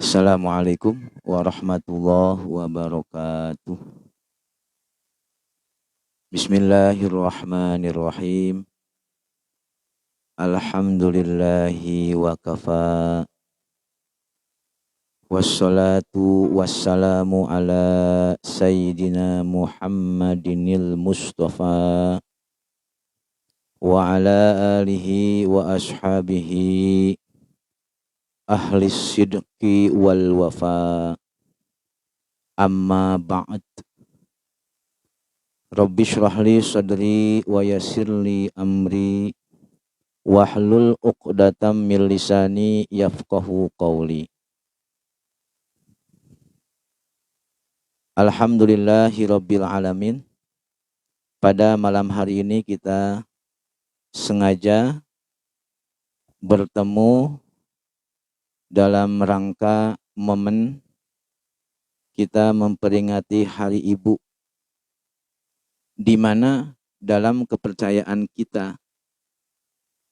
Assalamualaikum warahmatullahi wabarakatuh. Bismillahirrahmanirrahim. Alhamdulillahi wa kafa. Wassalatu wassalamu ala sayyidina Muhammadinil Mustafa wa ala alihi wa ashabihi ahli sidqi wal wafa. Amma ba'd. Rabbi shrah li sadri wa yassir li amri wahlul 'uqdatam min lisani yafqahu qawli. Alhamdulillahi rabbil alamin. Pada malam hari ini kita sengaja bertemu dalam rangka momen kita memperingati Hari Ibu, di mana dalam kepercayaan kita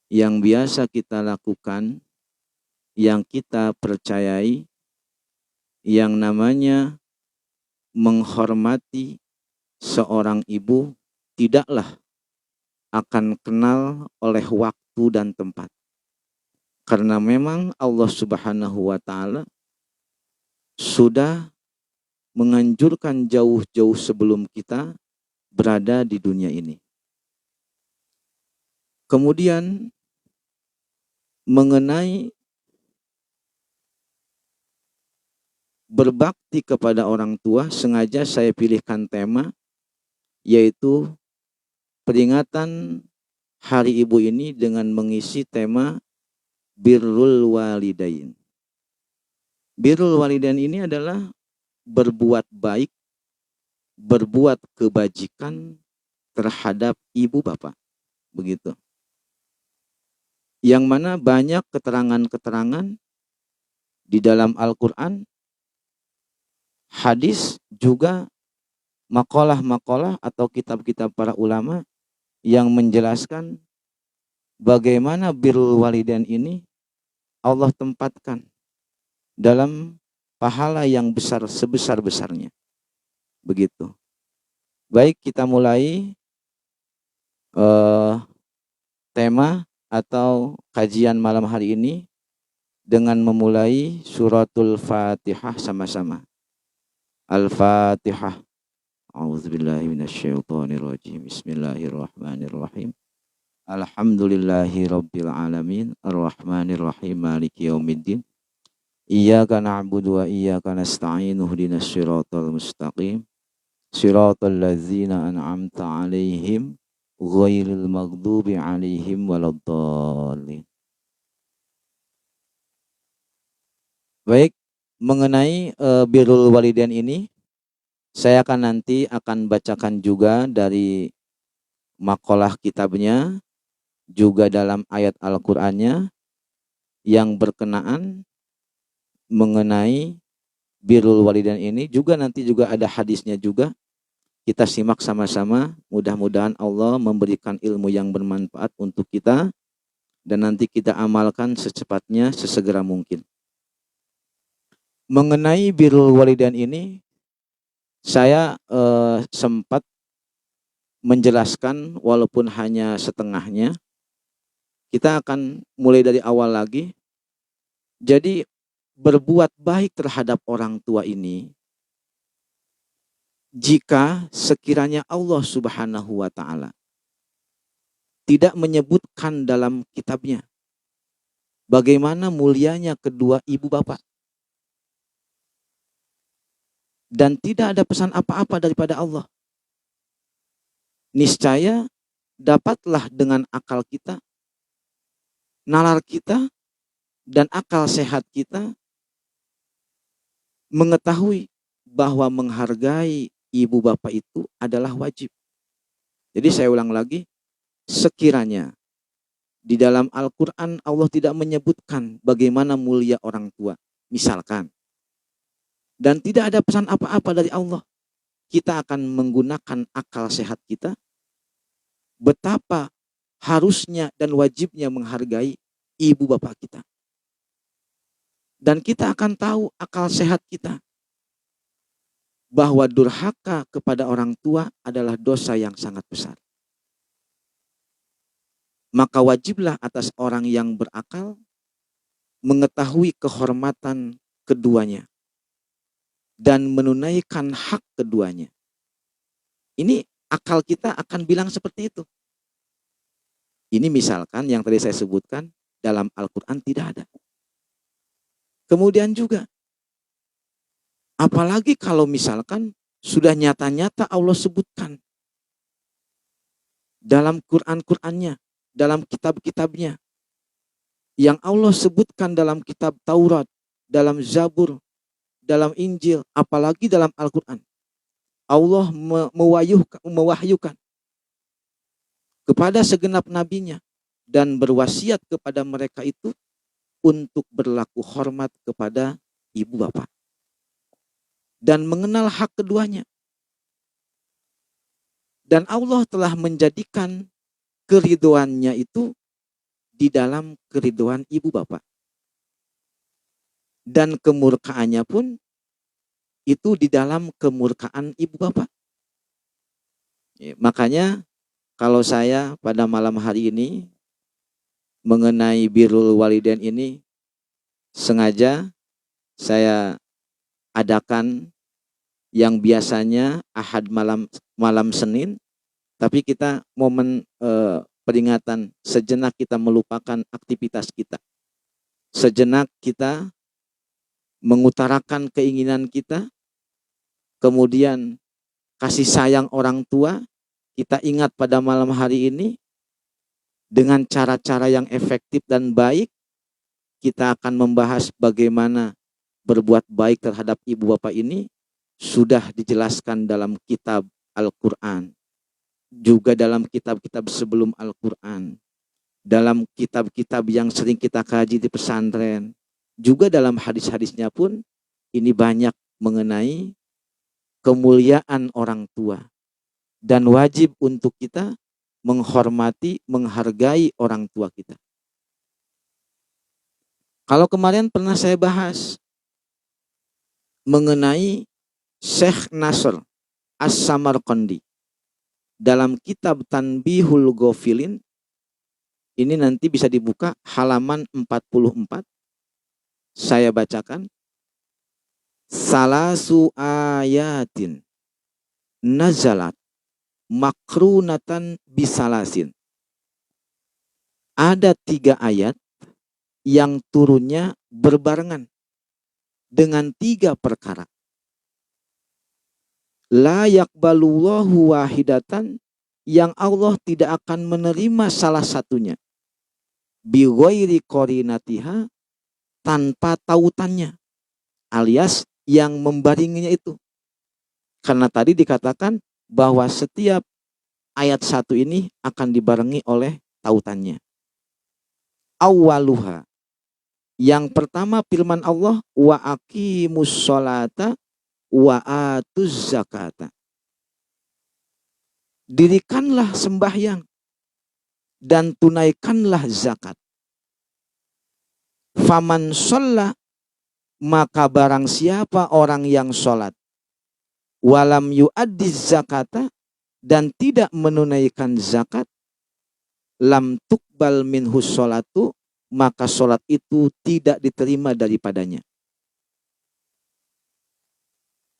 yang biasa kita lakukan, yang kita percayai, yang namanya menghormati seorang ibu tidaklah akan kenal oleh waktu dan tempat. Karena memang Allah Subhanahu wa Ta'ala sudah menganjurkan jauh-jauh sebelum kita berada di dunia ini. Kemudian mengenai berbakti kepada orang tua, sengaja saya pilihkan tema yaitu peringatan Hari Ibu ini dengan mengisi tema Birrul Walidain. Birrul Walidain ini adalah berbuat baik, berbuat kebajikan terhadap ibu bapak. Begitu. Yang mana banyak keterangan-keterangan di dalam Al-Quran, hadis, juga makalah-makalah atau kitab-kitab para ulama yang menjelaskan bagaimana birrul walidain ini Allah tempatkan dalam pahala yang besar sebesar-besarnya. Begitu. Baik, kita mulai tema atau kajian malam hari ini dengan memulai suratul Fatihah sama-sama. Al-Fatihah. A'udzubillahi minasyaitonirrajim. Bismillahirrahmanirrahim. Alhamdulillahi rabbil alamin. Ar-Rahmanirrahim. Maliki yaumiddin. Iyyaka na'budu wa iyyaka nasta'in. Ihdinas siratal mustaqim. Siratal ladzina an'amta 'alaihim ghairil maghdubi 'alaihim waladdallin. Baik, mengenai birrul walidain ini saya nanti akan bacakan juga dari makalah kitabnya, juga dalam ayat Al-Qur'annya yang berkenaan mengenai birrul walidain ini, juga nanti juga ada hadisnya juga. Kita simak sama-sama, mudah-mudahan Allah memberikan ilmu yang bermanfaat untuk kita dan nanti kita amalkan secepatnya, sesegera mungkin. Mengenai birrul walidain ini saya sempat menjelaskan walaupun hanya setengahnya. Kita akan mulai dari awal lagi. Jadi berbuat baik terhadap orang tua ini, jika sekiranya Allah Subhanahu wa Ta'ala tidak menyebutkan dalam kitabnya bagaimana mulianya kedua ibu bapak, dan tidak ada pesan apa-apa daripada Allah, niscaya dapatlah dengan akal kita, nalar kita, dan akal sehat kita mengetahui bahwa menghargai ibu bapak itu adalah wajib. Jadi saya ulang lagi, sekiranya di dalam Al-Quran Allah tidak menyebutkan bagaimana mulia orang tua, misalkan, dan tidak ada pesan apa-apa dari Allah, kita akan menggunakan akal sehat kita, betapa harusnya dan wajibnya menghargai ibu bapak kita. Dan kita akan tahu akal sehat kita bahwa durhaka kepada orang tua adalah dosa yang sangat besar. Maka wajiblah atas orang yang berakal mengetahui kehormatan keduanya dan menunaikan hak keduanya. Ini akal kita akan bilang seperti itu. Ini misalkan yang tadi saya sebutkan dalam Al-Quran tidak ada. Kemudian juga, apalagi kalau misalkan sudah nyata-nyata Allah sebutkan dalam Quran-Qurannya, dalam kitab-kitabnya, yang Allah sebutkan dalam kitab Taurat, dalam Zabur, dalam Injil, apalagi dalam Al-Quran. Allah mewahyukan kepada segenap nabinya dan berwasiat kepada mereka itu untuk berlaku hormat kepada ibu bapak dan mengenal hak keduanya. Dan Allah telah menjadikan keridhoannya itu di dalam keridhoan ibu bapak. Dan kemurkaannya pun itu di dalam kemurkaan ibu bapak. Makanya kalau saya pada malam hari ini mengenai birrul walidain ini sengaja saya adakan yang biasanya Ahad malam Senin, tapi kita momen peringatan sejenak kita melupakan aktivitas kita. Sejenak kita mengutarakan keinginan kita, kemudian kasih sayang orang tua, kita ingat pada malam hari ini dengan cara-cara yang efektif dan baik. Kita akan membahas bagaimana berbuat baik terhadap ibu bapak ini sudah dijelaskan dalam kitab Al-Quran, juga dalam kitab-kitab sebelum Al-Quran, dalam kitab-kitab yang sering kita kaji di pesantren, juga dalam hadis-hadisnya pun ini banyak mengenai kemuliaan orang tua dan wajib untuk kita menghormati, menghargai orang tua kita. Kalau kemarin pernah saya bahas mengenai Syekh Nasr As-Samarqandi dalam kitab Tanbihul Ghafilin, ini nanti bisa dibuka halaman 44. Saya bacakan. Salasu ayatin nazalat makrunatan bisalasin. Ada 3 ayat yang turunnya berbarengan dengan 3 perkara. La yaqbalullahu wahidatan, yang Allah tidak akan menerima salah satunya. Bi ghairi qarinatiha, tanpa tautannya, alias yang membaringinya itu. Karena tadi dikatakan bahwa setiap ayat 1 ini akan dibarengi oleh tautannya. Awwaluha, yang pertama firman Allah, wa aqimus sholata wa atuz zakata. Dirikanlah sembahyang dan tunaikanlah zakat. Faman sholla, maka barang siapa orang yang sholat, walam yu'addiz zakata, dan tidak menunaikan zakat, lam tuqbal minhu sholatu, maka sholat itu tidak diterima daripadanya.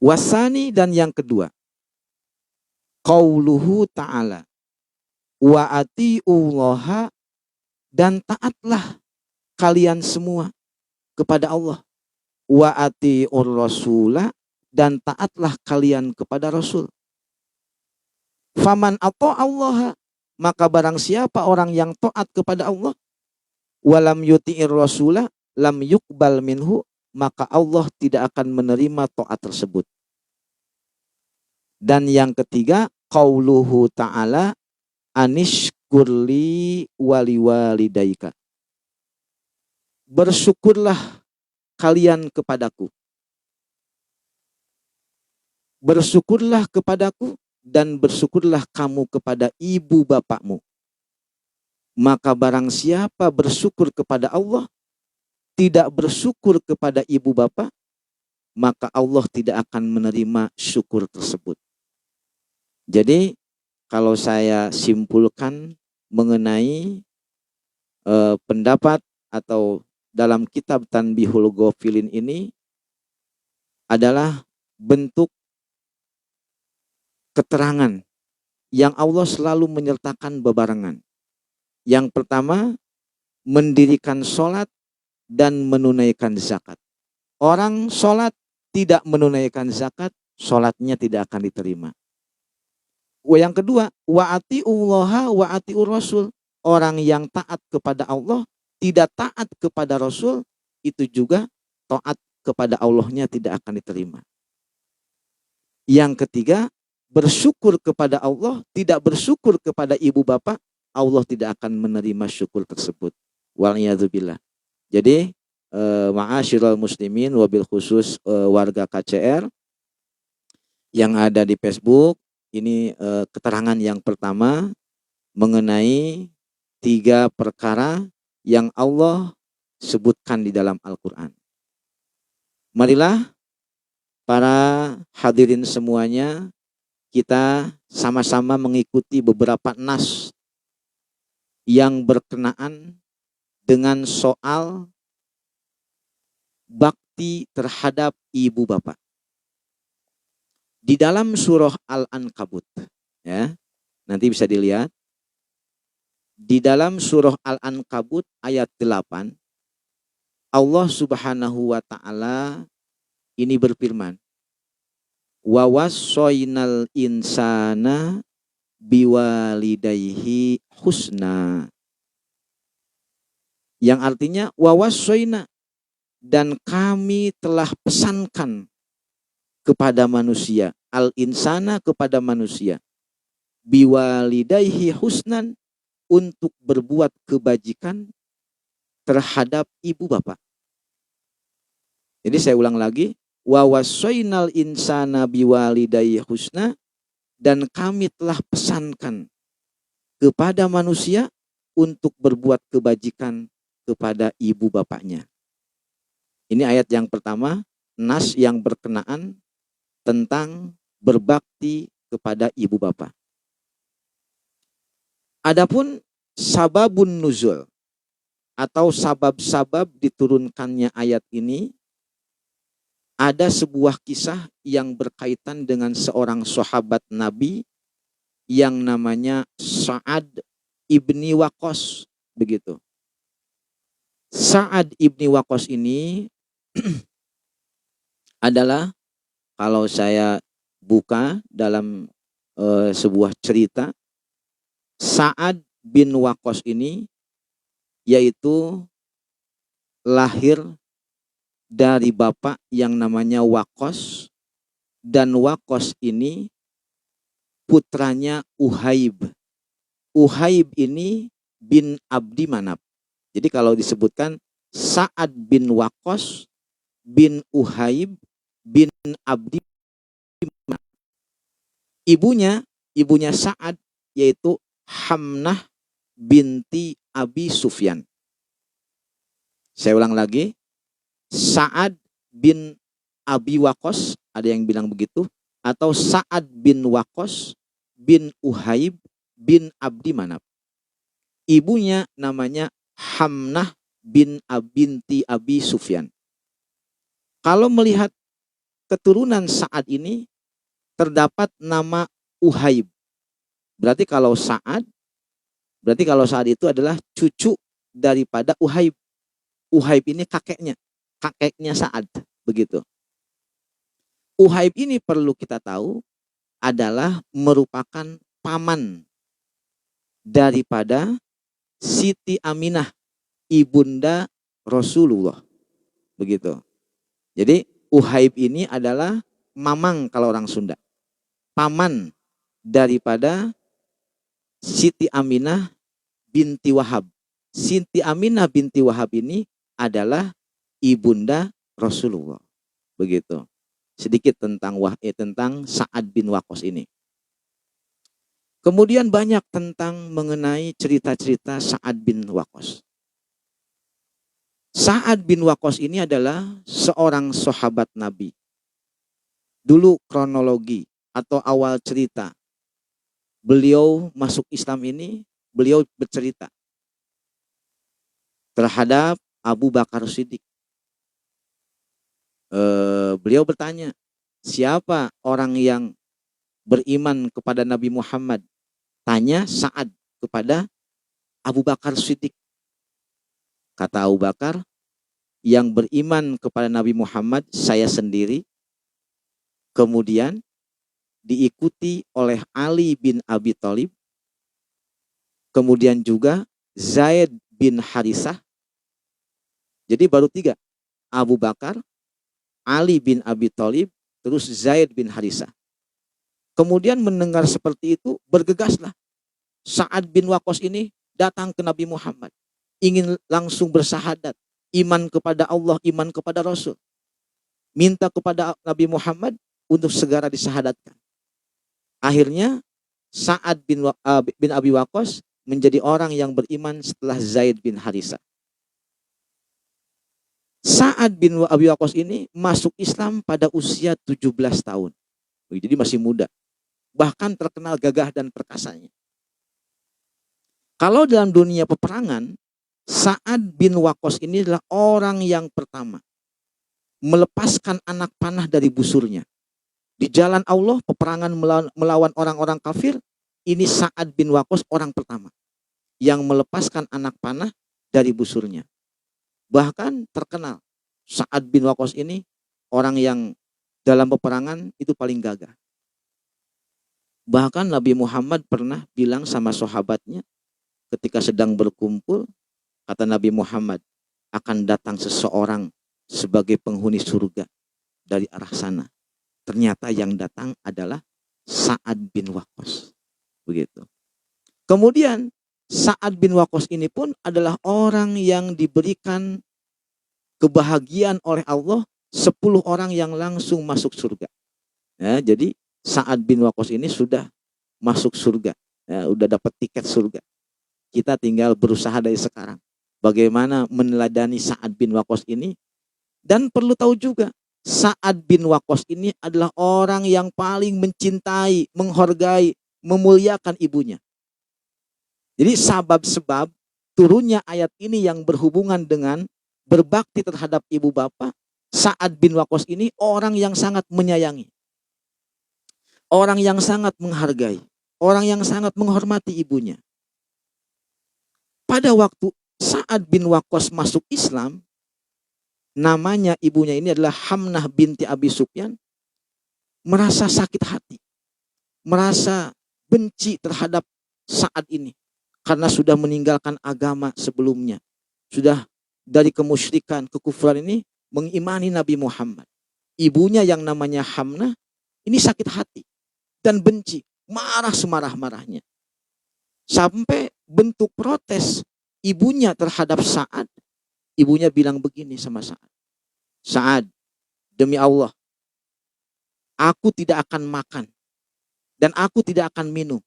Wasani, dan yang kedua, qauluhu ta'ala, wa ati'ullaha, dan taatlah kalian semua kepada Allah. Wa ati'ur rasula, dan taatlah kalian kepada Rasul. Faman ata'allaha, maka barang siapa orang yang taat kepada Allah, walam yuti'ir rasula, lam yuqbal minhu, maka Allah tidak akan menerima taat tersebut. Dan yang ketiga, qauluhu ta'ala, anishkurli waliwalidaika. Bersyukurlah kalian kepadaku. Bersyukurlah kepadaku dan bersyukurlah kamu kepada ibu bapakmu. Maka barang siapa bersyukur kepada Allah, tidak bersyukur kepada ibu bapak, maka Allah tidak akan menerima syukur tersebut. Jadi kalau saya simpulkan mengenai pendapat atau dalam kitab Tanbihul Ghafilin ini adalah bentuk keterangan yang Allah selalu menyertakan bebarengan. Yang pertama, mendirikan sholat dan menunaikan zakat. Orang sholat tidak menunaikan zakat, sholatnya tidak akan diterima. Yang kedua, wa'ati'ullaha wa'ati'ur rasul. Orang yang taat kepada Allah, tidak taat kepada Rasul, itu juga taat kepada Allahnya tidak akan diterima. Yang ketiga, bersyukur kepada Allah, tidak bersyukur kepada ibu bapak, Allah tidak akan menerima syukur tersebut. Waliyadzubillah. Jadi ma'asyiral muslimin wabil khusus warga KCR yang ada di Facebook, ini keterangan yang pertama mengenai 3 perkara yang Allah sebutkan di dalam Al-Quran. Marilah para hadirin semuanya, kita sama-sama mengikuti beberapa nas yang berkenaan dengan soal bakti terhadap ibu bapak. Di dalam surah Al-Ankabut, ya, nanti bisa dilihat. Di dalam surah Al-Ankabut ayat 8, Allah Subhanahu wa ta'ala ini berfirman, wa wassoynal insana biwalidayhi husna. Yang artinya wa wassoyna, dan kami telah pesankan kepada manusia, al-insana kepada manusia, biwalidayhi husnan, untuk berbuat kebajikan terhadap ibu bapak. Jadi saya ulang lagi, wa wassaynal insana biwalidayhi husna, dan kami telah pesankan kepada manusia untuk berbuat kebajikan kepada ibu bapaknya. Ini ayat yang pertama, nas yang berkenaan tentang berbakti kepada ibu bapak. Adapun sababun nuzul atau sabab-sabab diturunkannya ayat ini, ada sebuah kisah yang berkaitan dengan seorang sahabat Nabi yang namanya Sa'ad ibni Waqqas, begitu. Sa'ad ibni Waqqas ini adalah, kalau saya buka dalam sebuah cerita, Sa'ad bin Waqqas ini yaitu lahir dari bapak yang namanya Waqqas, dan Waqqas ini putranya Uhaib. Uhaib ini bin Abdi Manaf. Jadi kalau disebutkan Sa'ad bin Waqqas bin Uhaib bin Abdi Manaf. Ibunya Sa'ad yaitu Hamnah binti Abi Sufyan. Saya ulang lagi, Sa'ad bin Abi Waqqas, ada yang bilang begitu, atau Sa'ad bin Waqqas bin Uhaib bin Abdi Manaf. Ibunya namanya Hamnah binti Abi Sufyan. Kalau melihat keturunan Sa'ad ini, terdapat nama Uhaib. Berarti kalau Sa'ad itu adalah cucu daripada Uhaib. Uhaib ini kakeknya Sa'ad, begitu. Uhaib ini perlu kita tahu adalah merupakan paman daripada Siti Aminah, ibunda Rasulullah, begitu. Jadi Uhaib ini adalah mamang kalau orang Sunda, paman daripada Siti Aminah binti Wahab. Siti Aminah binti Wahab ini adalah ibunda Rasulullah, begitu. Sedikit tentang Sa'ad bin Waqqas ini. Kemudian banyak tentang mengenai cerita-cerita Sa'ad bin Waqqas. Sa'ad bin Waqqas ini adalah seorang sahabat Nabi. Dulu kronologi atau awal cerita beliau masuk Islam ini, beliau bercerita terhadap Abu Bakar Siddiq. Beliau bertanya, siapa orang yang beriman kepada Nabi Muhammad? Tanya Sa'ad kepada Abu Bakar Siddiq. Kata Abu Bakar, yang beriman kepada Nabi Muhammad saya sendiri, kemudian diikuti oleh Ali bin Abi Thalib, kemudian juga Zaid bin Harisah. Jadi baru 3, Abu Bakar, Ali bin Abi Thalib, terus Zaid bin Harisah. Kemudian mendengar seperti itu, bergegaslah Sa'ad bin Waqqas ini datang ke Nabi Muhammad, ingin langsung bersahadat, iman kepada Allah, iman kepada Rasul, minta kepada Nabi Muhammad untuk segera disahadatkan. Akhirnya Sa'ad bin Abi Waqqas menjadi orang yang beriman setelah Zaid bin Harisah. Sa'ad bin Abi Waqqas ini masuk Islam pada usia 17 tahun. Jadi masih muda. Bahkan terkenal gagah dan perkasanya. Kalau dalam dunia peperangan, Sa'ad bin Waqqas ini adalah orang yang pertama melepaskan anak panah dari busurnya. Di jalan Allah, peperangan melawan orang-orang kafir, ini Sa'ad bin Waqqas orang pertama yang melepaskan anak panah dari busurnya. Bahkan terkenal, Sa'ad bin Waqqas ini orang yang dalam peperangan itu paling gagah. Bahkan Nabi Muhammad pernah bilang sama sahabatnya ketika sedang berkumpul, kata Nabi Muhammad, akan datang seseorang sebagai penghuni surga dari arah sana. Ternyata yang datang adalah Sa'ad bin Waqqas. Begitu. Kemudian Sa'ad bin Waqqas ini pun adalah orang yang diberikan kebahagiaan oleh Allah, 10 orang yang langsung masuk surga. Ya, jadi Sa'ad bin Waqqas ini sudah masuk surga. Ya, udah dapat tiket surga. Kita tinggal berusaha dari sekarang. Bagaimana meneladani Sa'ad bin Waqqas ini. Dan perlu tahu juga, Sa'ad bin Waqqas ini adalah orang yang paling mencintai, menghargai, memuliakan ibunya. Jadi sebab-sebab turunnya ayat ini yang berhubungan dengan berbakti terhadap ibu bapak, Sa'ad bin Waqqas ini orang yang sangat menyayangi. Orang yang sangat menghargai. Orang yang sangat menghormati ibunya. Pada waktu Sa'ad bin Waqqas masuk Islam, namanya ibunya ini adalah Hamnah binti Abi Sufyan, merasa sakit hati, merasa benci terhadap Sa'ad ini karena sudah meninggalkan agama sebelumnya, sudah dari kemusyrikan, kekufuran ini mengimani Nabi Muhammad. Ibunya yang namanya Hamnah ini sakit hati dan benci, marah semarah-marahnya, sampai bentuk protes ibunya terhadap Sa'ad. Ibunya bilang begini sama Sa'ad, Sa'ad, demi Allah, aku tidak akan makan dan aku tidak akan minum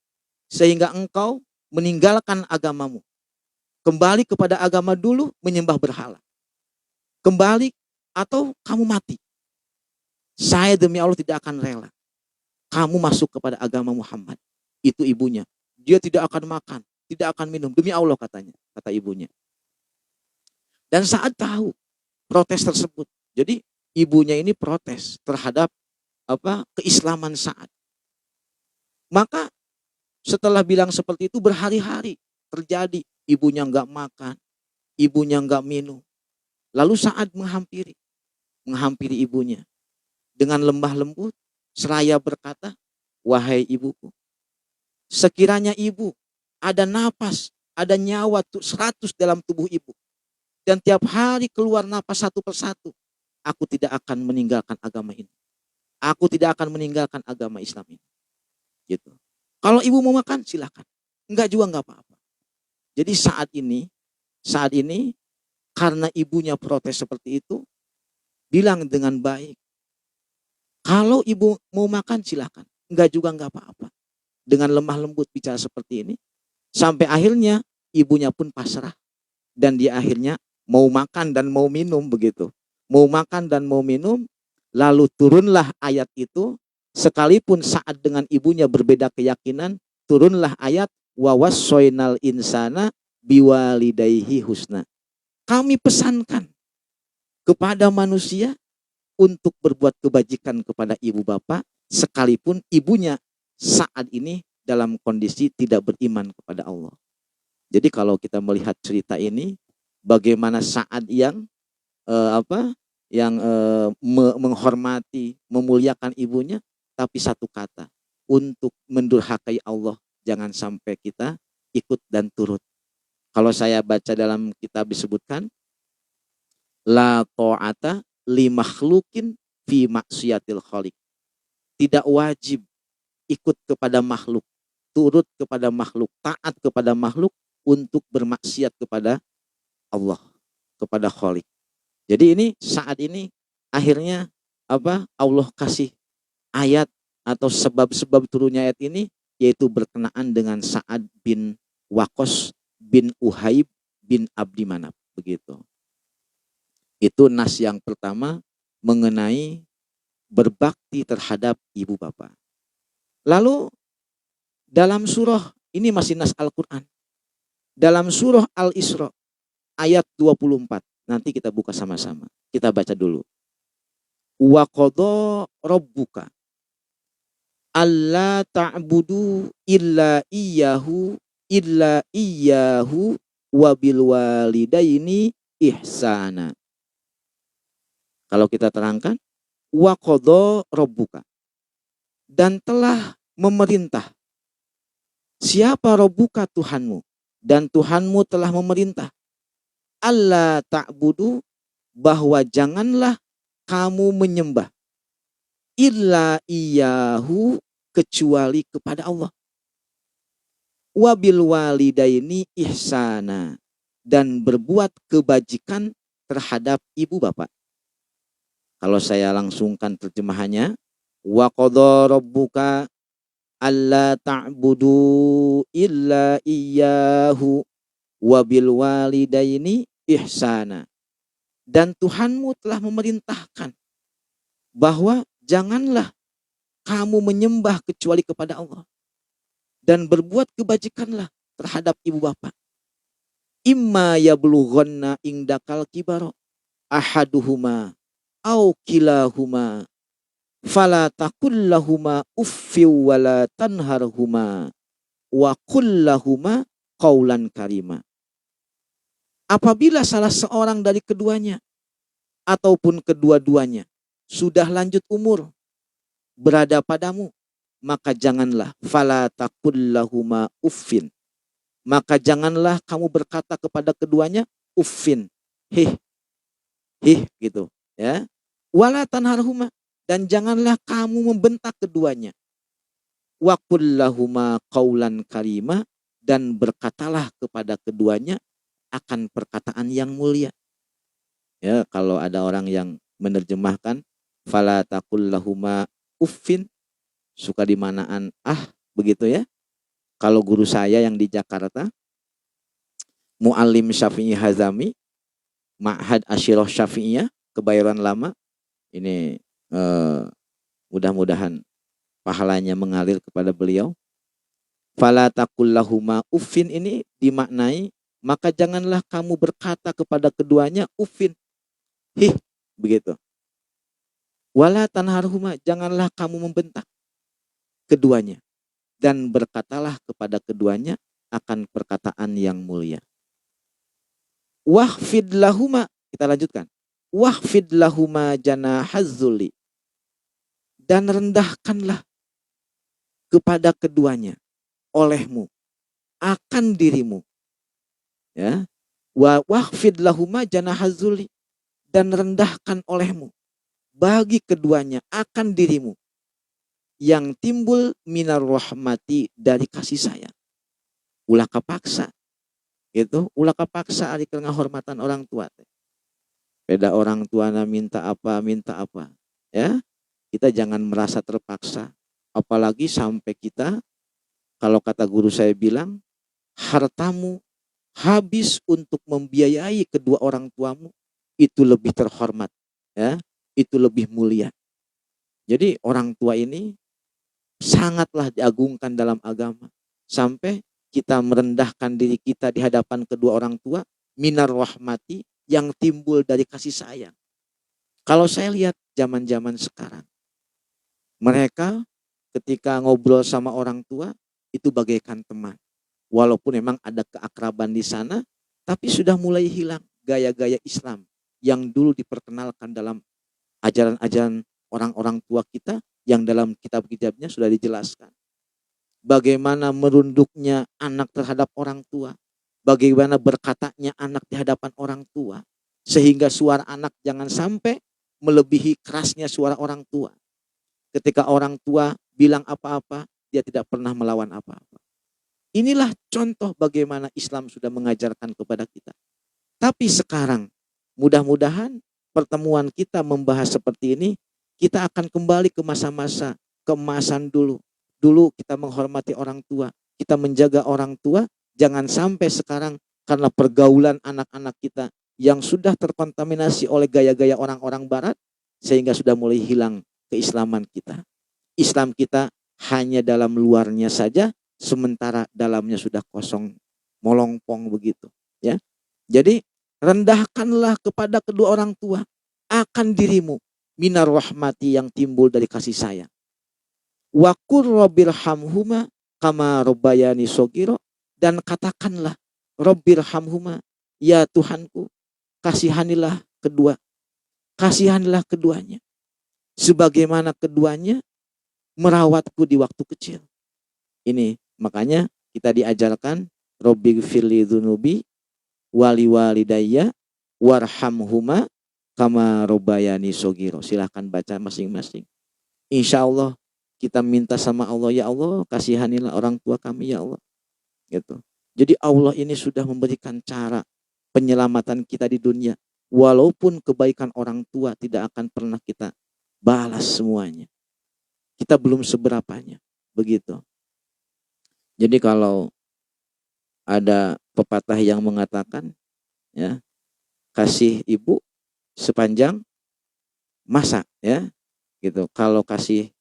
sehingga engkau meninggalkan agamamu, kembali kepada agama dulu, menyembah berhala, kembali atau kamu mati. Saya demi Allah tidak akan rela kamu masuk kepada agama Muhammad. Itu ibunya. Dia tidak akan makan, tidak akan minum, demi Allah katanya, kata ibunya. Dan Sa'ad tahu protes tersebut. Jadi ibunya ini protes terhadap keislaman Sa'ad. Maka setelah bilang seperti itu, berhari-hari terjadi. Ibunya nggak makan, ibunya nggak minum. Lalu Sa'ad menghampiri ibunya dengan lembah lembut, seraya berkata, wahai ibuku, sekiranya ibu ada napas, ada nyawa 100 dalam tubuh ibu, dan tiap hari keluar napas satu persatu, aku tidak akan meninggalkan agama ini. Aku tidak akan meninggalkan agama Islam ini. Gitu. Kalau ibu mau makan, silakan. Enggak juga enggak apa-apa. Jadi saat ini karena ibunya protes seperti itu, bilang dengan baik, kalau ibu mau makan silakan. Enggak juga enggak apa-apa. Dengan lemah lembut bicara seperti ini, sampai akhirnya ibunya pun pasrah dan dia akhirnya mau makan dan mau minum begitu. Mau makan dan mau minum, lalu turunlah ayat itu, sekalipun saat dengan ibunya berbeda keyakinan, turunlah ayat wa wassoynal insana biwalidayhi husna. Kami pesankan kepada manusia untuk berbuat kebajikan kepada ibu bapak, sekalipun ibunya saat ini dalam kondisi tidak beriman kepada Allah. Jadi kalau kita melihat cerita ini, bagaimana saat yang menghormati, memuliakan ibunya, tapi satu kata, untuk mendurhakai Allah, jangan sampai kita ikut dan turut. Kalau saya baca dalam kitab disebutkan, la ta'ata li makhlukin fi maksiatil khaliq. Tidak wajib ikut kepada makhluk, turut kepada makhluk, taat kepada makhluk untuk bermaksiat kepada Allah, kepada Khaliq. Jadi ini saat ini akhirnya Allah kasih ayat atau sebab-sebab turunnya ayat ini, yaitu berkenaan dengan Sa'ad bin Waqqas bin Uhaib bin Abdi Manaf, begitu. Itu nas yang pertama mengenai berbakti terhadap ibu bapak. Lalu dalam surah, ini masih nas Al-Quran, dalam surah Al-Isra ayat 24, nanti kita buka sama-sama, kita baca dulu. Wa qadha rabbuka alla ta'budu illa iyyahu wa bil walidaini ihsana. Kalau kita terangkan, wa qadha rabbuka, dan telah memerintah. Siapa rabbuka? Tuhanmu. Dan Tuhanmu telah memerintah. Allah ta'budu, bahwa janganlah kamu menyembah illa iyyahu, kecuali kepada Allah. Wabil walidaini ihsana, dan berbuat kebajikan terhadap ibu bapak. Kalau saya langsungkan terjemahannya, wa qadha rabbuka alla ta'budu illa iyyahu wabil walidaini ihsana. Dan Tuhanmu telah memerintahkan bahwa janganlah kamu menyembah kecuali kepada Allah, dan berbuat kebajikanlah terhadap ibu bapak. Imma yablughanna indakal kibaro ahaduhuma au kilahuma fala taqul lahuma uffi wala tanharhuma wa qul lahuma qaulan karima. Apabila salah seorang dari keduanya ataupun kedua-duanya sudah lanjut umur berada padamu, maka janganlah, fala taqul lahuma uffin, maka janganlah kamu berkata kepada keduanya uffin, hih gitu ya. Wala tanharhuma, dan janganlah kamu membentak keduanya. Wa qul lahuma qaulan karima, dan berkatalah kepada keduanya akan perkataan yang mulia. Ya, kalau ada orang yang menerjemahkan fala taqul lahuma uffin, suka dimanaan begitu ya. Kalau guru saya yang di Jakarta, Muallim Syafi'i Hazami, Ma'had Asyirah Syafi'iyah, Kebayoran Lama, ini mudah-mudahan pahalanya mengalir kepada beliau. Fala taqul lahuma uffin ini dimaknai, maka janganlah kamu berkata kepada keduanya uffin, hih, begitu. Wala tanharhuma, janganlah kamu membentak keduanya, dan berkatalah kepada keduanya akan perkataan yang mulia. Wahfid lahuma, kita lanjutkan. Wahfid lahuma janahaz-zulli, dan rendahkanlah kepada keduanya olehmu akan dirimu. Ya. Wahfid lahuma janahaz-zulli, dan rendahkan olehmu bagi keduanya akan dirimu yang timbul minar rahmati, dari kasih sayang. Ulah kapaksa. Itu ulah kapaksa ari kehormatan orang tua. Beda orang tuana minta apa ya. Kita jangan merasa terpaksa, apalagi sampai kita, kalau kata guru saya bilang, hartamu habis untuk membiayai kedua orang tuamu, itu lebih terhormat, ya, itu lebih mulia. Jadi orang tua ini sangatlah diagungkan dalam agama. Sampai kita merendahkan diri kita di hadapan kedua orang tua, minar rahmati, yang timbul dari kasih sayang. Kalau saya lihat zaman-zaman sekarang, mereka ketika ngobrol sama orang tua itu bagaikan teman. Walaupun memang ada keakraban di sana, tapi sudah mulai hilang gaya-gaya Islam yang dulu diperkenalkan dalam ajaran-ajaran orang-orang tua kita, yang dalam kitab-kitabnya sudah dijelaskan. Bagaimana merunduknya anak terhadap orang tua, bagaimana berkatanya anak di hadapan orang tua, sehingga suara anak jangan sampai melebihi kerasnya suara orang tua. Ketika orang tua bilang apa-apa, dia tidak pernah melawan apa-apa. Inilah contoh bagaimana Islam sudah mengajarkan kepada kita. Tapi sekarang, mudah-mudahan pertemuan kita membahas seperti ini, kita akan kembali ke masa-masa keemasan dulu. Dulu kita menghormati orang tua, kita menjaga orang tua, jangan sampai sekarang karena pergaulan anak-anak kita yang sudah terkontaminasi oleh gaya-gaya orang-orang barat, sehingga sudah mulai hilang keislaman kita. Islam kita hanya dalam luarnya saja, sementara dalamnya sudah kosong, molongpong begitu, ya. Jadi rendahkanlah kepada kedua orang tua akan dirimu, minar rahmati, yang timbul dari kasih sayang. Wa qur rabbirhamhuma kama rabbayani shogiro, dan katakanlah rabbirhamhuma, ya Tuhanku, kasihanilah keduanya sebagaimana keduanya merawatku di waktu kecil. Ini makanya kita diajarkan Rabbighfirli dzunubi wali walidayya warhamhuma kama rabbayani shogiro. Silahkan baca masing-masing. Insya Allah kita minta sama Allah, ya Allah kasihanilah orang tua kami ya Allah. Gitu. Jadi Allah ini sudah memberikan cara penyelamatan kita di dunia. Walaupun kebaikan orang tua tidak akan pernah kita balas semuanya. Kita belum seberapanya. Begitu. Jadi kalau ada pepatah yang mengatakan, ya, kasih ibu sepanjang masa, ya, gitu. Kalau kasih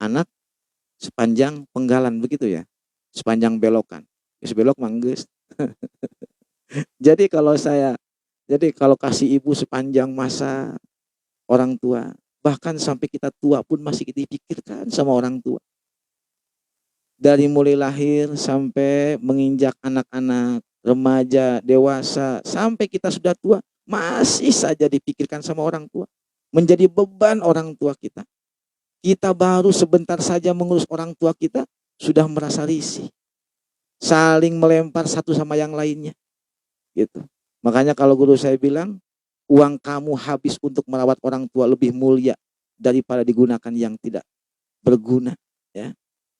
anak sepanjang penggalan, begitu ya, sepanjang belokan. Belok mangges. Jadi kalau kasih ibu sepanjang masa orang tua, bahkan sampai kita tua pun masih dipikirkan sama orang tua. Dari mulai lahir sampai menginjak anak-anak, remaja, dewasa, sampai kita sudah tua, masih saja dipikirkan sama orang tua. Menjadi beban orang tua kita. Kita baru sebentar saja mengurus orang tua kita, sudah merasa risih. Saling melempar satu sama yang lainnya. Gitu. Makanya kalau guru saya bilang, uang kamu habis untuk merawat orang tua lebih mulia daripada digunakan yang tidak berguna. Ya.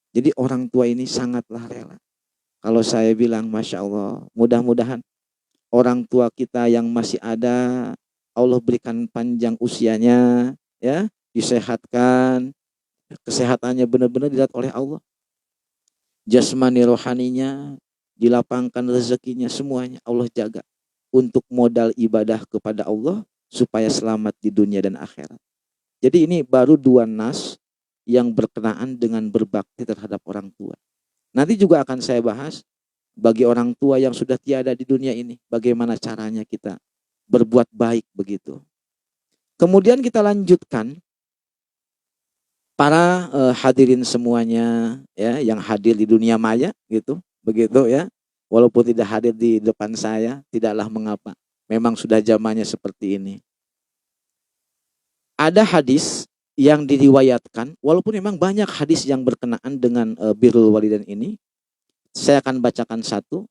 Jadi orang tua ini sangatlah rela. Kalau saya bilang, Masya Allah, mudah-mudahan orang tua kita yang masih ada, Allah berikan panjang usianya, ya, disehatkan, kesehatannya benar-benar dilihat oleh Allah. Jasmani rohaninya dilapangkan, rezekinya semuanya Allah jaga untuk modal ibadah kepada Allah supaya selamat di dunia dan akhirat. Jadi ini baru dua nas yang berkenaan dengan berbakti terhadap orang tua. Nanti juga akan saya bahas bagi orang tua yang sudah tiada di dunia ini, bagaimana caranya kita berbuat baik begitu. Kemudian kita lanjutkan para hadirin semuanya, ya, yang hadir di dunia maya gitu, begitu ya. Walaupun tidak hadir di depan saya, tidaklah mengapa. Memang sudah zamannya seperti ini. Ada hadis yang diriwayatkan, walaupun memang banyak hadis yang berkenaan dengan birrul walidain ini. Saya akan bacakan satu.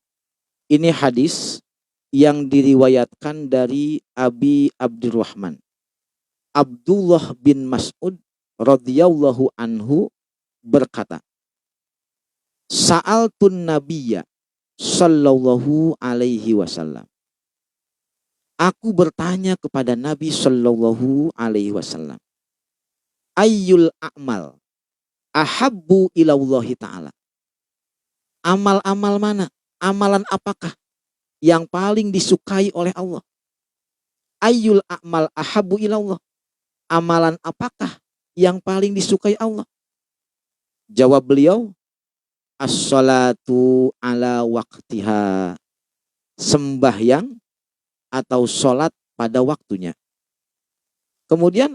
Ini hadis yang diriwayatkan dari Abi Abdurrahman Abdullah bin Mas'ud radhiyallahu anhu berkata, Sa'altun nabiyya sallallahu alaihi wasallam. Aku bertanya kepada Nabi sallallahu alaihi wasallam, ayyul a'mal ahabbu ilallahi ta'ala. Amal-amal mana amalan apakah yang paling disukai oleh Allah? Ayyul a'mal ahabbu ilallah. Amalan apakah yang paling disukai Allah? Jawab beliau, as-salatu ala waktiha. Sembahyang atau sholat pada waktunya. Kemudian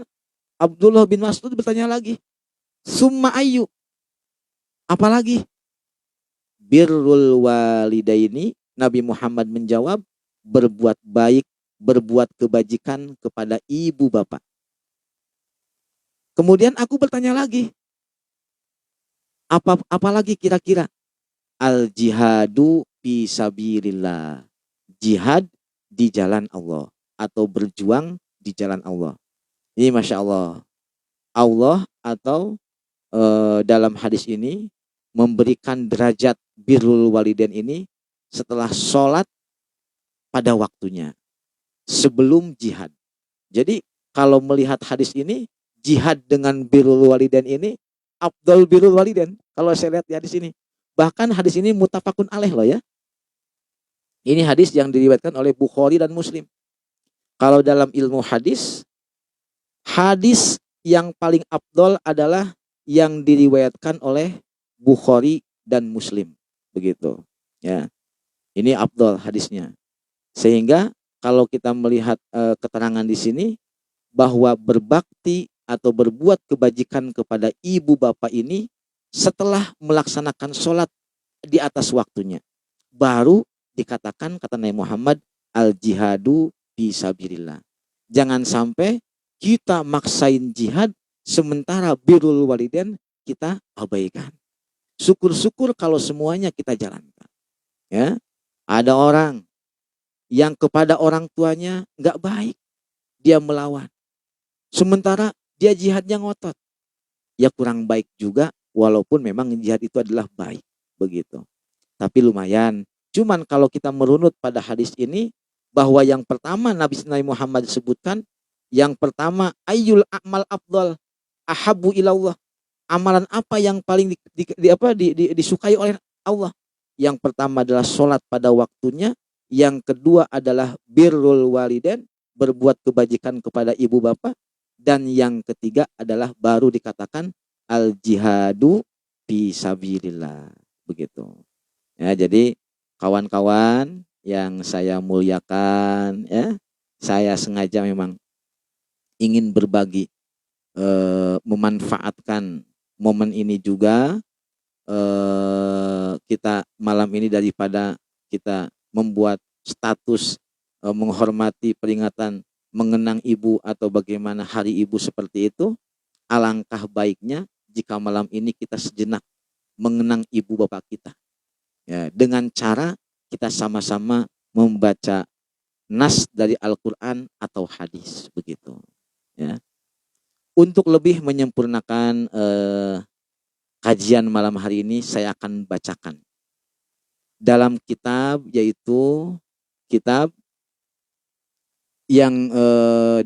Abdullah bin Mas'ud bertanya lagi, summa ayyu, apalagi? Birrul walidaini. Nabi Muhammad menjawab, berbuat baik, berbuat kebajikan kepada ibu bapak. Kemudian aku bertanya lagi, apalagi kira-kira? Al jihadu fi sabilillah. Jihad di jalan Allah atau berjuang di jalan Allah. Ini Masya Allah. Allah atau dalam hadis ini memberikan derajat birrul walidain ini setelah sholat pada waktunya, sebelum jihad. Jadi kalau melihat hadis ini, jihad dengan birrul walidain ini afdal birrul walidain. Kalau saya lihat di hadis ini, bahkan hadis ini muttafaqun alaih loh ya. Ini hadis yang diriwayatkan oleh Bukhari dan Muslim. Kalau dalam ilmu hadis, hadis yang paling afdal adalah yang diriwayatkan oleh Bukhari dan Muslim. Begitu. Ya. Ini afdal hadisnya. Sehingga kalau kita melihat keterangan di sini bahwa berbakti atau berbuat kebajikan kepada ibu bapak ini setelah melaksanakan sholat di atas waktunya, baru dikatakan, kata Nabi Muhammad, al jihadu fisabilillah. Jangan sampai kita maksain jihad sementara birrul walidain kita abaikan. Syukur-syukur kalau semuanya kita jalankan. Ya, ada orang yang kepada orang tuanya nggak baik, dia melawan. Sementara dia jihadnya ngotot, ya kurang baik juga, walaupun memang jihad itu adalah baik, begitu. Tapi lumayan. Cuman kalau kita merunut pada hadis ini, bahwa yang pertama Nabi Muhammad sebutkan, yang pertama ayyul a'mal afdal ahabbu ilallah. Amalan apa yang paling disukai oleh Allah? Yang pertama adalah sholat pada waktunya, yang kedua adalah birrul walidain, berbuat kebajikan kepada ibu bapak, dan yang ketiga adalah baru dikatakan al jihadu fisabilillah. Begitu. Ya, jadi kawan-kawan yang saya muliakan, ya, saya sengaja memang ingin berbagi, memanfaatkan momen ini juga, kita malam ini daripada kita membuat status menghormati peringatan mengenang ibu atau bagaimana hari ibu seperti itu, alangkah baiknya jika malam ini kita sejenak mengenang ibu bapak kita. Ya, dengan cara kita sama-sama membaca nas dari Al-Quran atau hadis, begitu. Ya. Untuk lebih menyempurnakan kajian malam hari ini, saya akan bacakan dalam kitab, yaitu kitab yang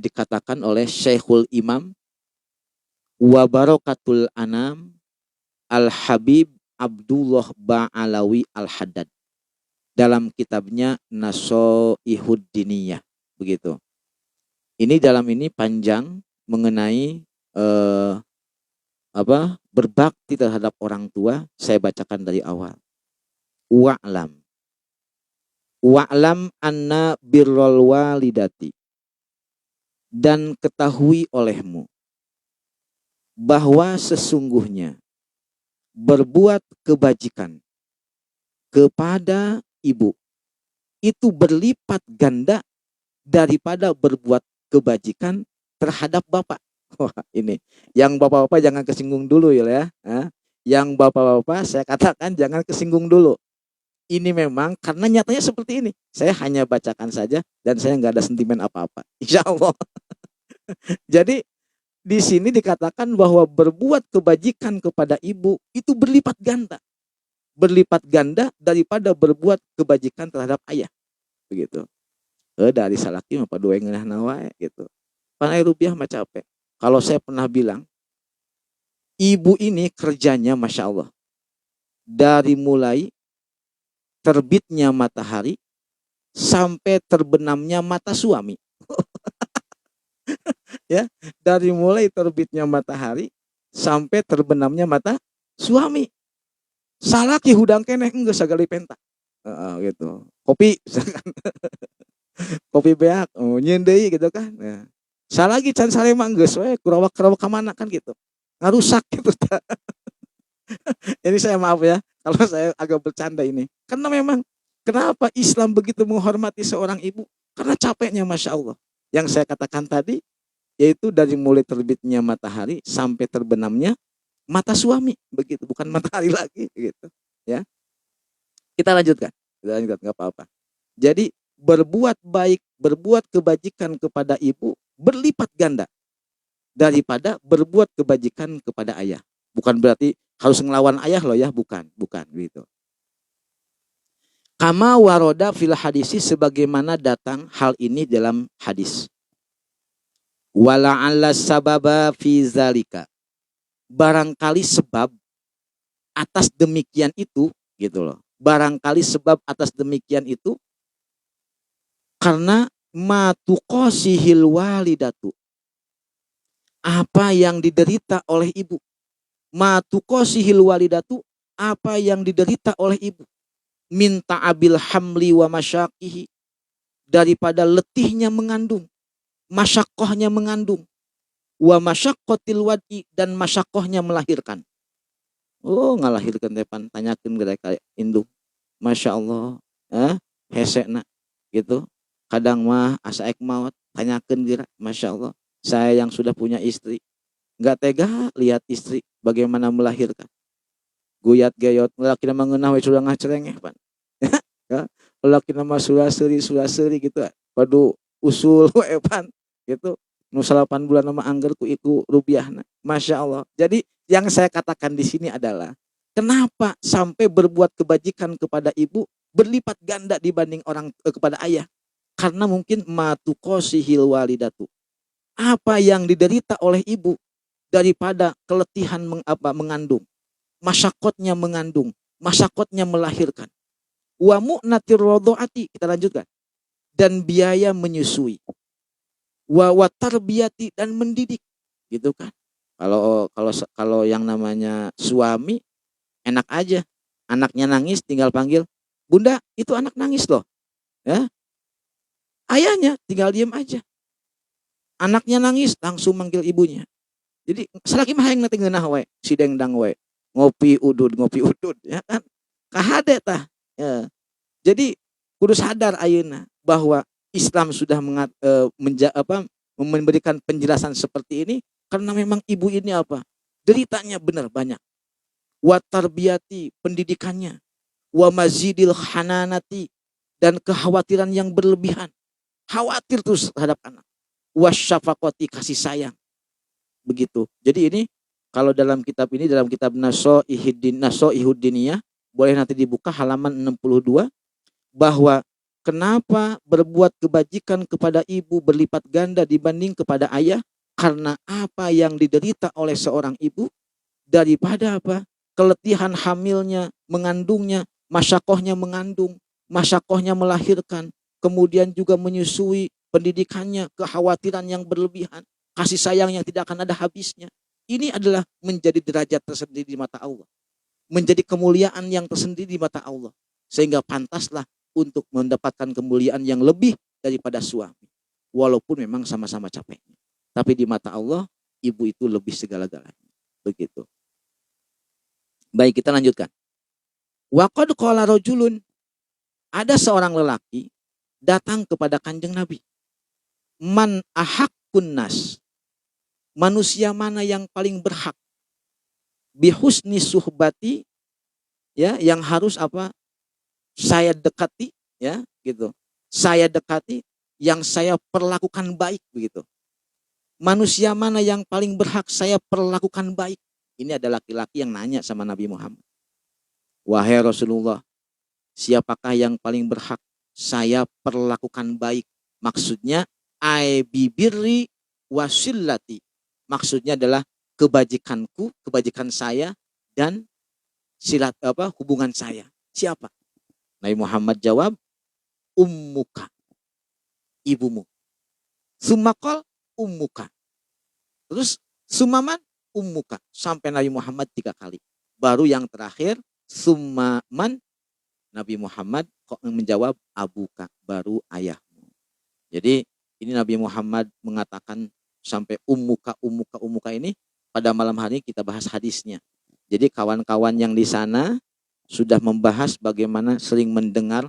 dikatakan oleh Syekhul Imam wa Barakatul Anam Al-Habib Abdullah Ba'alawi Al-Haddad, dalam kitabnya Nasoihud Diniyah, begitu. Ini dalam ini panjang mengenai berbakti terhadap orang tua. Saya bacakan dari awal. Wa'lam anna birrul walidati, dan ketahui olehmu bahwa sesungguhnya berbuat kebajikan kepada ibu itu berlipat ganda daripada berbuat kebajikan terhadap bapak. Wah, ini yang bapak-bapak jangan kesinggung dulu ya. Yang bapak-bapak saya katakan jangan kesinggung dulu. Ini memang karena nyatanya seperti ini. Saya hanya bacakan saja dan saya nggak ada sentimen apa-apa. Insya Allah. Jadi di sini dikatakan bahwa berbuat kebajikan kepada ibu itu berlipat ganda. Berlipat ganda daripada berbuat kebajikan terhadap ayah. Begitu. Dari salaki apa dua yang nawa gitu. Panai rupiah mah capek. Kalau saya pernah bilang, ibu ini kerjanya Masya Allah. Dari mulai terbitnya matahari sampai terbenamnya mata suami. Ya, dari mulai terbitnya matahari sampai terbenamnya mata suami. Salaki hudang keneh geus sagali penta. Gitu. Kopi misalkan. Kopi beak, nyeun deui gitu kan. Nah, salagi can sare mah geus we kurawak-kurawak ka mana kan gitu. Ngarusak gitu. Ini saya maaf ya kalau saya agak bercanda ini. Karena memang kenapa Islam begitu menghormati seorang ibu? Karena capeknya Masya Allah. Yang saya katakan tadi yaitu dari mulai terbitnya matahari sampai terbenamnya mata suami, begitu, bukan matahari lagi gitu ya. Kita lanjutkan. Kita lanjutkan nggak apa-apa. Jadi berbuat baik, berbuat kebajikan kepada ibu berlipat ganda daripada berbuat kebajikan kepada ayah. Bukan berarti harus ngelawan ayah loh ya, bukan, bukan gitu. Kama waroda fil hadisi, sebagaimana datang hal ini dalam hadis. Wala'alla sababa fi zalika, barangkali sebab atas demikian itu gitu loh. Barangkali sebab atas demikian itu karena matuqasihil walidatu, apa yang diderita oleh ibu. Matuqasihil walidatu, apa yang diderita oleh ibu. Minta abil hamli wa masyaqihi, daripada letihnya mengandung, masyakohnya mengandung, wa masyakotil wadi, dan masyakohnya melahirkan. Oh, ngalahirkan depan, tanyakan mereka indung. Masya Allah, hesekna gitu. Kadang mah asa ek maut, tanyakan gira. Masya Allah, saya yang sudah punya istri, nggak tega lihat istri bagaimana melahirkan. Guyat gayot, laki nama ngeunah we sudah ngacerengeh pan. Ya, laki nama sulaseri gitu. Padu usul we pan gitu. Nu 8 bulan nama angger ku iku rupiahna. Masya Allah. Jadi yang saya katakan di sini adalah kenapa sampai berbuat kebajikan kepada ibu berlipat ganda dibanding orang kepada ayah? Karena mungkin matuqasihil walidatu, apa yang diderita oleh ibu daripada keletihan mengandung, masyakotnya mengandung, masyakotnya melahirkan. Wa mu'natir rodhoati, kita lanjutkan, dan biaya menyusui. Wa tarbiyati, dan mendidik, gitu kan. Kalau yang namanya suami enak aja, anaknya nangis tinggal panggil, bunda itu anak nangis loh, ya. Ayahnya tinggal diem aja, anaknya nangis langsung manggil ibunya. Jadi selagi mah yang nanti ngeunah we si dengdang we ngopi udud ya kan, kahade tah ya. Jadi kudu sadar ayeuna bahwa Islam sudah memberikan penjelasan seperti ini karena memang ibu ini apa? Deritanya benar banyak. Wa tarbiyati, pendidikannya. Wa mazidil hananati, dan kekhawatiran yang berlebihan. Khawatir terus terhadap anak. Wa syafaqati, kasih sayang. Begitu. Jadi ini kalau dalam kitab ini, dalam kitab Nasoihuddiniyah, boleh nanti dibuka halaman 62, bahwa kenapa berbuat kebajikan kepada ibu berlipat ganda dibanding kepada ayah? Karena apa yang diderita oleh seorang ibu daripada apa? Keletihan hamilnya, mengandungnya, masyakohnya mengandung, masyakohnya melahirkan, kemudian juga menyusui, pendidikannya, kekhawatiran yang berlebihan, kasih sayang yang tidak akan ada habisnya. Ini adalah menjadi derajat tersendiri di mata Allah, menjadi kemuliaan yang tersendiri di mata Allah, sehingga pantaslah untuk mendapatkan kemuliaan yang lebih daripada suami. Walaupun memang sama-sama capeknya, tapi di mata Allah ibu itu lebih segala-galanya. Begitu. Baik, kita lanjutkan. Waqad qala rajulun, ada seorang lelaki datang kepada Kanjeng Nabi. Man ahaqqun nas, manusia mana yang paling berhak bihusni suhbati, ya, yang harus apa? Saya dekati, ya, gitu. Saya dekati, yang saya perlakukan baik, begitu. Manusia mana yang paling berhak saya perlakukan baik? Ini ada laki-laki yang nanya sama Nabi Muhammad. Wahai Rasulullah, siapakah yang paling berhak saya perlakukan baik? Maksudnya ai bibirri wasillati. Maksudnya adalah kebajikanku, kebajikan saya, dan hubungan saya. Siapa? Nabi Muhammad jawab, ummuka, ibumu. Sumakol, ummuka. Terus sumaman, ummuka. Sampai Nabi Muhammad 3 kali. Baru yang terakhir, sumaman, Nabi Muhammad kok menjawab abuka, baru ayahmu. Jadi ini Nabi Muhammad mengatakan sampai ummuka, ummuka, ummuka ini. Pada malam hari kita bahas hadisnya. Jadi kawan-kawan yang di sana sudah membahas bagaimana sering mendengar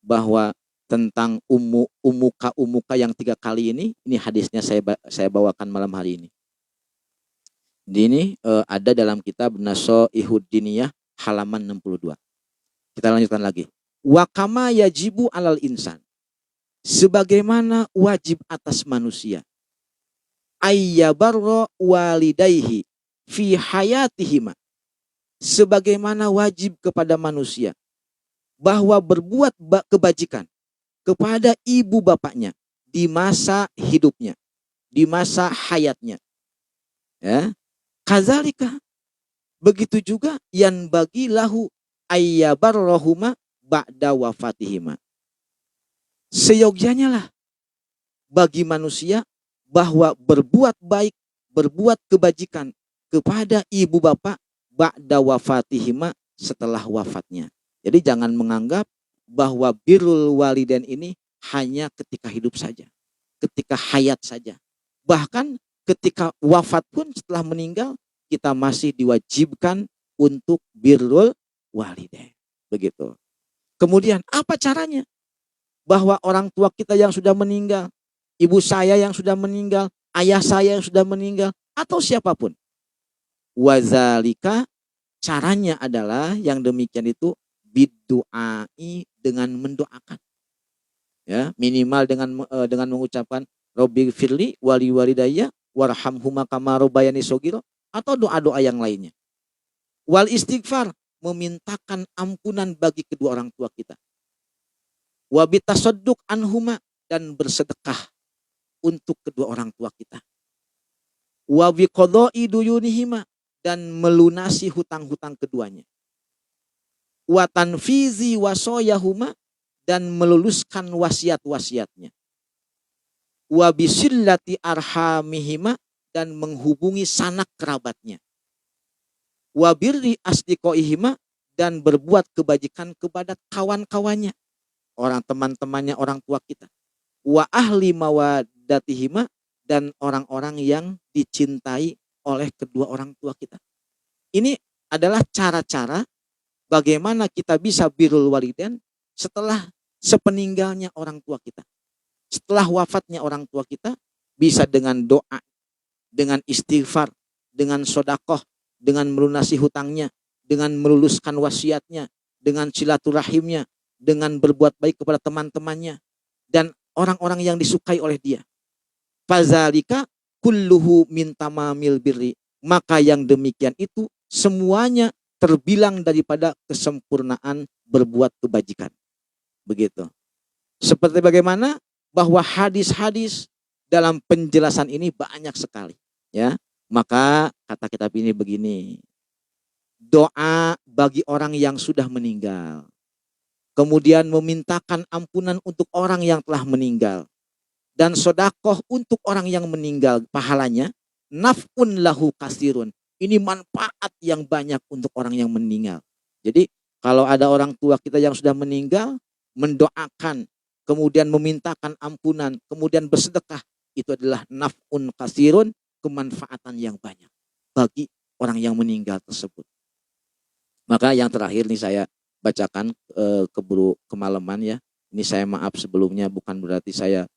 bahwa tentang umuka yang 3 kali ini hadisnya saya bawakan malam hari ini. Ini ada dalam kitab Nasoihud Diniyah halaman 62. Kita lanjutkan lagi. Wa kama yajibu alal insan. Sebagaimana wajib atas manusia. Ayyabarra walidayhi fi hayatihima. Sebagaimana wajib kepada manusia bahwa berbuat kebajikan kepada ibu bapaknya di masa hidupnya, di masa hayatnya. Ya. Kadzalika, begitu juga yang bagi lahu ayyabarrahuma ba'da wafatihima. Seyogyanya lah bagi manusia bahwa berbuat baik, berbuat kebajikan kepada ibu bapak ba'da wafatihima, setelah wafatnya. Jadi jangan menganggap bahwa birrul walidain ini hanya ketika hidup saja, ketika hayat saja. Bahkan ketika wafat pun, setelah meninggal, kita masih diwajibkan untuk birrul walidain. Begitu. Kemudian apa caranya? Bahwa orang tua kita yang sudah meninggal, ibu saya yang sudah meninggal, ayah saya yang sudah meninggal, atau siapapun. Wazalika, caranya adalah yang demikian itu bidu'ai, dengan mendoakan. Ya, minimal dengan mengucapkan Robbi firli wali walidayya warhamhuma kama rabbayani shogiro, atau doa-doa yang lainnya. Wal istighfar, memintakan ampunan bagi kedua orang tua kita. Wa bitasadduq anhuma, dan bersedekah untuk kedua orang tua kita. Wa biqadai duyunihima, dan melunasi hutang-hutang keduanya. Wa tanfizi wasoyahuma, dan meluluskan wasiat-wasiatnya. Wa bisillati arhamihima, dan menghubungi sanak kerabatnya. Wa birri asdiqoihima, dan berbuat kebajikan kepada kawan-kawannya, orang teman-temannya orang tua kita. Wa ahli mawaddatihima, dan orang-orang yang dicintai oleh kedua orang tua kita. Ini adalah cara-cara bagaimana kita bisa birrul walidain setelah sepeninggalnya orang tua kita. Setelah wafatnya orang tua kita, bisa dengan doa, dengan istighfar, dengan sodakoh, dengan melunasi hutangnya, dengan meluluskan wasiatnya, dengan silaturahimnya, dengan berbuat baik kepada teman-temannya, dan orang-orang yang disukai oleh dia. Fazalika kulluhu min tamamil birri. Maka yang demikian itu semuanya terbilang daripada kesempurnaan berbuat kebajikan. Begitu. Seperti bagaimana bahwa hadis-hadis dalam penjelasan ini banyak sekali, ya. Maka kata kitab ini begini. Doa bagi orang yang sudah meninggal. Kemudian memintakan ampunan untuk orang yang telah meninggal. Dan sodakoh untuk orang yang meninggal, pahalanya naf'un lahu kasirun. Ini manfaat yang banyak untuk orang yang meninggal. Jadi kalau ada orang tua kita yang sudah meninggal, mendoakan, kemudian memintakan ampunan, kemudian bersedekah, itu adalah naf'un kasirun, kemanfaatan yang banyak bagi orang yang meninggal tersebut. Maka yang terakhir nih saya bacakan, keburu kemalaman ya. Ini saya maaf sebelumnya, bukan berarti saya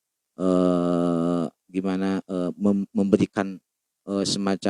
memberikan semacam